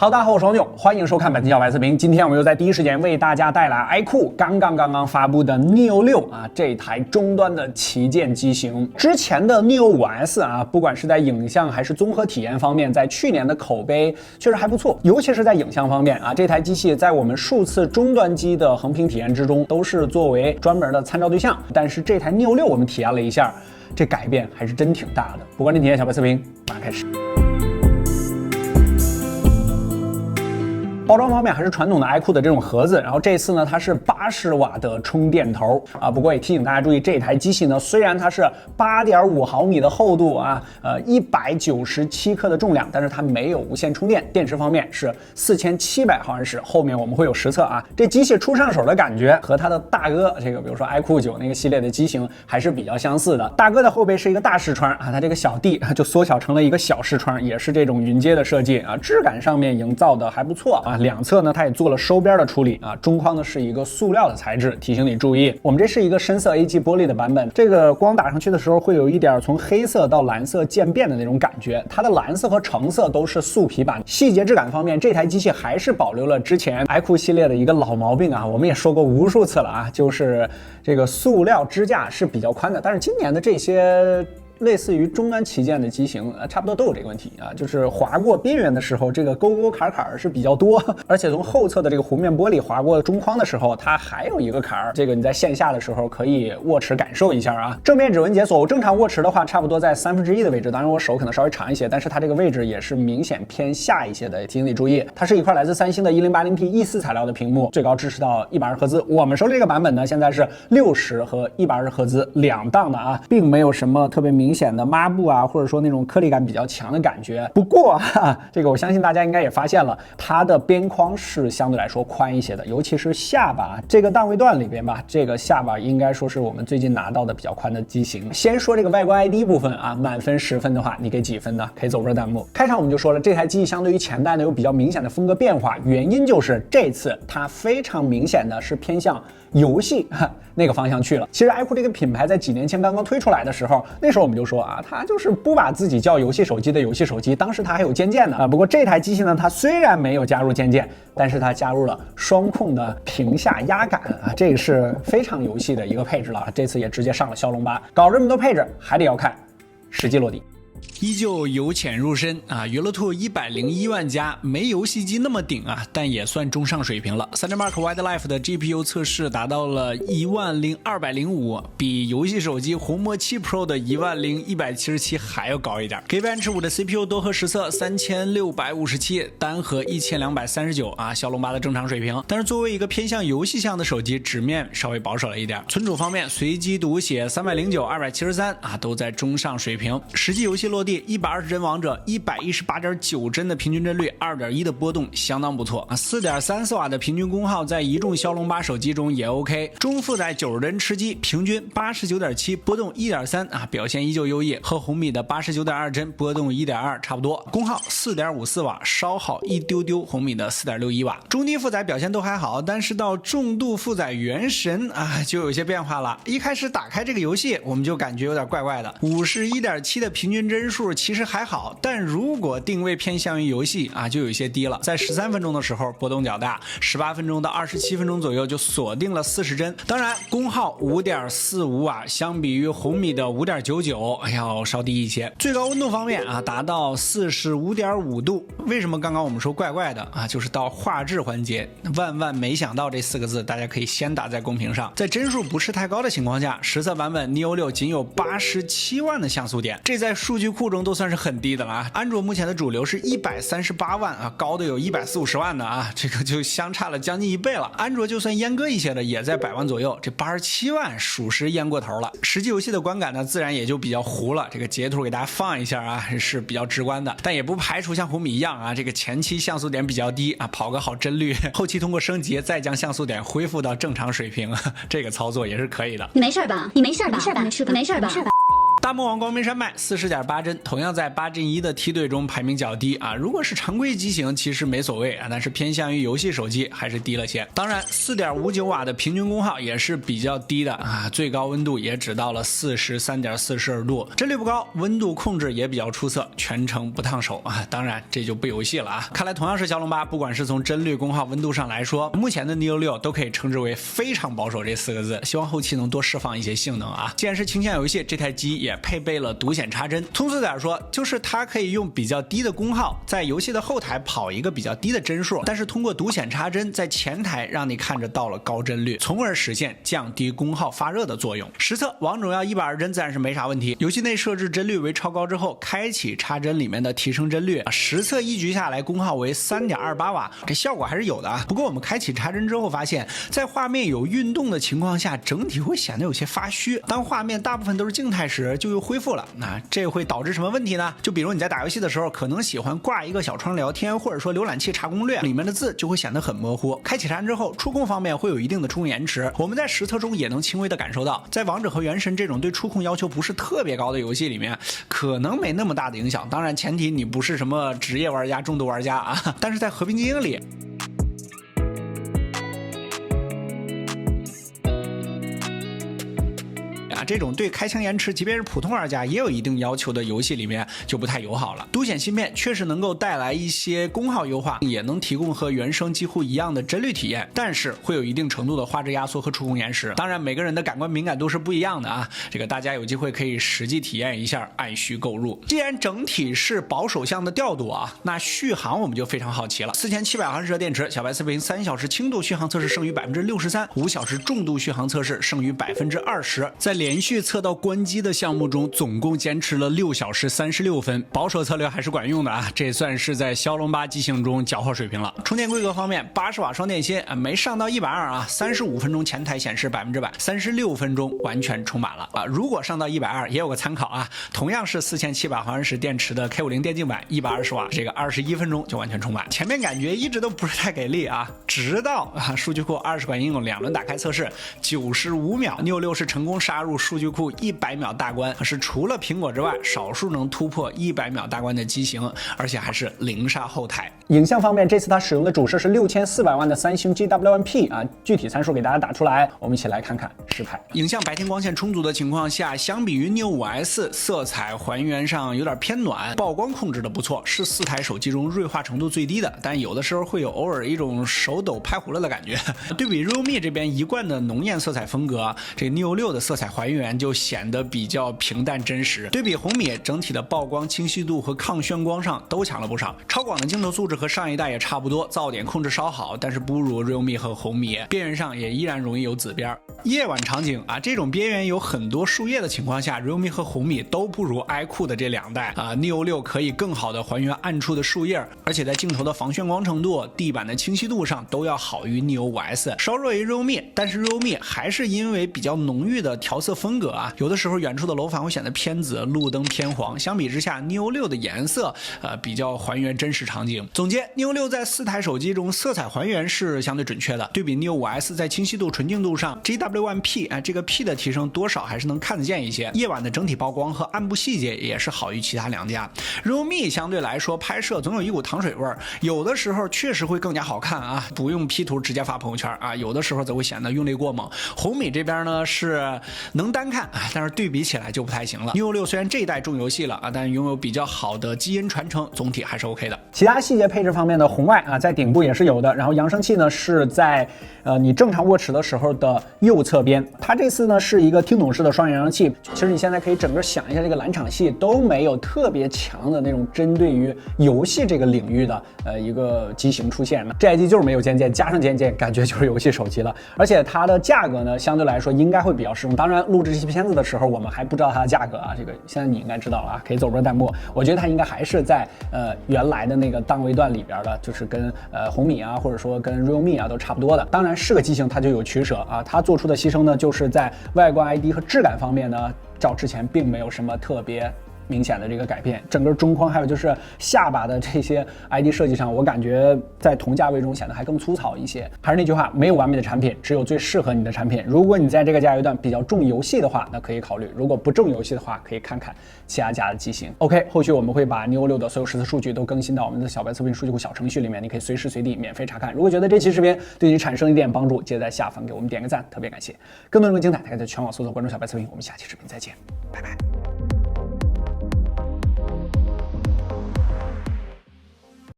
大家好，我是王勇，欢迎收看本期小白视频。今天我们又在第一时间为大家带来 iQOO 刚刚发布的 Neo 6这台终端的旗舰机型。之前的 Neo 5S 不管是在影像还是综合体验方面，在去年的口碑确实还不错，尤其是在影像方面这台机器在我们数次终端机的横屏体验之中，都是作为专门的参照对象。但是这台 Neo 6我们体验了一下，这改变还是真挺大的。不关键体验小白视频，马上开始。包装方面还是传统的 iQOO 的这种盒子，然后这次呢它是80瓦的充电头不过也提醒大家注意，这台机器呢虽然它是8.5毫米的厚度197克的重量，但是它没有无线充电。电池方面是4700毫安时，后面我们会有实测这机器出上手的感觉和它的大哥这个比如说 iQOO 9那个系列的机型还是比较相似的。大哥的后背是一个大视窗它这个小弟就缩小成了一个小视窗，也是这种云阶的设计质感上面营造的还不错两侧呢它也做了收边的处理中框呢是一个塑料的材质，提醒你注意，我们这是一个深色 AG 玻璃的版本，这个光打上去的时候会有一点从黑色到蓝色渐变的那种感觉，它的蓝色和橙色都是素皮版。细节质感方面，这台机器还是保留了之前 iQOO 系列的一个老毛病我们也说过无数次了就是这个塑料支架是比较宽的，但是今年的这些类似于终端旗舰的机型差不多都有这个问题就是划过边缘的时候，这个沟沟坎坎是比较多，而且从后侧的这个弧面玻璃划过中框的时候，它还有一个坎儿，这个你在线下的时候可以握持感受一下正面指纹解锁，正常握持的话差不多在1/3的位置，当然我手可能稍微长一些，但是它这个位置也是明显偏下一些的，提醒你注意。它是一块来自三星的 1080P E4 材料的屏幕，最高支持到120赫兹。我们手里这个版本呢，现在是60和120赫兹两档的并没有什么特别明显的抹布或者说那种颗粒感比较强的感觉。不过这个我相信大家应该也发现了，它的边框是相对来说宽一些的，尤其是下巴这个档位段里边这个下巴应该说是我们最近拿到的比较宽的机型。先说这个外观 ID 部分满分10分的话，你给几分呢？可以走入弹幕。开场我们就说了，这台机器相对于前代呢有比较明显的风格变化，原因就是这次它非常明显的是偏向游戏那个方向去了。其实 iQOO 这个品牌在几年前刚刚推出来的时候，那时候我们就说它就是不把自己叫游戏手机的游戏手机，当时它还有键键呢不过这台机器呢，它虽然没有加入键键，但是它加入了双控的屏下压感这个是非常游戏的一个配置了这次也直接上了骁龙8，搞这么多配置还得要看实际落地。依旧由浅入深娱乐兔101万加，没游戏机那么顶但也算中上水平了。3D Mark Wildlife 的 GPU 测试达到了10205，比游戏手机红魔7 Pro 的10177还要高一点。Geekbench 5的 CPU 多核实测3657，单核1239骁龙8的正常水平。但是作为一个偏向游戏向的手机，纸面稍微保守了一点。存储方面，随机读写309、273都在中上水平。实际游戏落地120帧王者118.9帧的平均帧率， 2.1 的波动相当不错4.34瓦的平均功耗在一众骁龙8手机中也 OK。 中负载90帧吃鸡，平均 89.7， 波动 1.3表现依旧优异，和红米的 89.2 帧波动 1.2 差不多。功耗 4.54瓦，稍好一丢丢红米的 4.61瓦。中低负载表现都还好，但是到重度负载原神就有些变化了。一开始打开这个游戏我们就感觉有点怪怪的，51.7的平均帧数其实还好，但如果定位偏向于游戏就有些低了，在13分钟的时候波动较大，18分钟到27分钟左右就锁定了40帧。当然功耗 5.45瓦，相比于红米的 5.99 要稍低一些。最高温度方面达到 45.5 度。为什么刚刚我们说怪怪的就是到画质环节，万万没想到这4个字大家可以先打在公屏上。在帧数不是太高的情况下，实测版本 Neo 6仅有87万的像素点，这在数据库中都算是很低的了安卓目前的主流是138万高的有140-150万的这个就相差了将近1倍了。安卓就算阉割一些的也在100万左右，这87万属实阉过头了。实际游戏的观感呢，自然也就比较糊了。这个截图给大家放一下是比较直观的，但也不排除像红米一样这个前期像素点比较低跑个好帧率，后期通过升级再将像素点恢复到正常水平，这个操作也是可以的。你没事吧？你没事吧？你没事吧？大魔王光明山脉40.8帧，同样在8 Gen 1的梯队中排名较低啊。如果是常规机型，其实没所谓啊，但是偏向于游戏手机还是低了些。当然，4.59瓦的平均功耗也是比较低的啊，最高温度也只到了43.4度，帧率不高，温度控制也比较出色，全程不烫手啊。当然这就不游戏了啊。看来同样是骁龙8，不管是从帧率、功耗、温度上来说，目前的 Neo 6都可以称之为非常保守这4个字。希望后期能多释放一些性能啊。既然是轻向游戏，这台机也配备了独显插帧。通俗点说，就是它可以用比较低的功耗，在游戏的后台跑一个比较低的帧数，但是通过独显插帧在前台让你看着到了高帧率，从而实现降低功耗发热的作用。实测王者荣耀120帧自然是没啥问题，游戏内设置帧率为超高之后，开启插帧里面的提升帧率，实测一局下来功耗为3.28瓦，这效果还是有的啊。不过我们开启插帧之后发现，在画面有运动的情况下，整体会显得有些发虚。当画面大部分都是静态时，就又恢复了。那这会导致什么问题呢？就比如你在打游戏的时候，可能喜欢挂一个小窗聊天，或者说浏览器查攻略，里面的字就会显得很模糊。开启插帧之后，触控方面会有一定的触控延迟。我们在实测中也能轻微的感受到，在王者和原神这种对触控要求不是特别高的游戏里面，可能没那么大的影响。当然，前提你不是什么职业玩家、重度玩家啊。但是在和平精英里，这种对开枪延迟，即便是普通玩家也有一定要求的游戏里面就不太友好了。独显芯片确实能够带来一些功耗优化，也能提供和原生几乎一样的帧率体验，但是会有一定程度的画质压缩和触控延时。当然，每个人的感官敏感度是不一样的啊，这个大家有机会可以实际体验一下，按需购入。既然整体是保守向的调度啊，那续航我们就非常好奇了。4700毫安时的电池，小白43小时轻度续航测试胜于63%，5小时重度续航测试胜于20%，在连续测到关机的项目中，总共坚持了6小时36分，保守策略还是管用的啊！这算是在骁龙8机型中缴获水平了。充电规格方面，80瓦双电芯没上到120啊，35分钟前台显示100%，36分钟完全充满了啊！如果上到120，也有个参考啊，同样是4700毫安时电池的 K50电竞版120瓦，这个21分钟就完全充满。前面感觉一直都不是太给力啊，直到数据库20款应用2轮打开测试，95秒，Neo 6是成功杀入数据库100秒大关，是除了苹果之外少数能突破100秒大关的机型，而且还是零杀后台。影像方面，这次它使用的主摄是6400万的三星 GW1P 啊，具体参数给大家打出来，我们一起来看看实拍。影像白天光线充足的情况下，相比于 Neo 5S， 色彩还原上有点偏暖，曝光控制的不错，是4台手机中锐化程度最低的，但有的时候会有偶尔一种手抖拍糊了的感觉。对比 Realme 这边一贯的浓艳色彩风格，这 Neo 6的色彩还原就显得比较平淡真实。对比红米，整体的曝光清晰度和抗眩光上都强了不少。超广的镜头素质和上一代也差不多，噪点控制稍好，但是不如 Realme 和红米。边缘上也依然容易有紫边。夜晚场景啊，这种边缘有很多树叶的情况下 ，Realme 和红米都不如 iQOO 的这2代啊。Neo 6可以更好的还原暗处的树叶，而且在镜头的防眩光程度、地板的清晰度上都要好于 Neo 5S， 稍弱于 Realme， 但是 Realme 还是因为比较浓郁的调色风格啊，有的时候远处的楼房会显得偏紫，路灯偏黄。相比之下 ，Neo 6的颜色比较还原真实场景。总结 ，Neo 6在4台手机中色彩还原是相对准确的，对比 Neo 5S 在清晰度、纯净度上 ，GW1P 这个 P 的提升多少还是能看得见一些。夜晚的整体曝光和暗部细节也是好于其他2家。Realme 相对来说拍摄总有一股糖水味儿，有的时候确实会更加好看啊，不用 P 图直接发朋友圈啊，有的时候则会显得用力过猛。红米这边呢是能单看，但是对比起来就不太行了。Neo 6虽然这一代重游戏了啊，但拥有比较好的基因传承，总体还是 OK 的。其他细节配置方面的红外啊，在顶部也是有的，然后扬声器呢是在你正常握持的时候的右侧边。它这次呢是一个听懂式的双扬声器，其实你现在可以整个想一下，这个蓝场系都没有特别强的那种针对于游戏这个领域的一个机型出现。这台机就是没有键键，加上键键，感觉就是游戏手机了。而且它的价格呢，相对来说应该会比较适用。当然，录制这期片子的时候，我们还不知道它的价格啊，这个现在你应该知道了啊，可以走波弹幕。我觉得它应该还是在原来的那个档位段里边的，就是跟红米啊，或者说跟 Realme 啊都差不多的。当然是个机型，它就有取舍啊，它做出的牺牲呢，就是在外观 ID 和质感方面呢，照之前并没有什么特别明显的这个改变，整个中框还有就是下巴的这些 ID 设计上，我感觉在同价位中显得还更粗糙一些。还是那句话，没有完美的产品，只有最适合你的产品。如果你在这个价位段比较重游戏的话，那可以考虑；如果不重游戏的话，可以看看其他家的机型。OK， 后续我们会把 Neo 6的所有实测数据都更新到我们的小白测评数据库小程序里面，你可以随时随地免费查看。如果觉得这期视频对你产生一点帮助，记得在下方给我们点个赞，特别感谢。更多内容精彩，大家在全网搜索关注小白测评，我们下期视频再见，拜拜。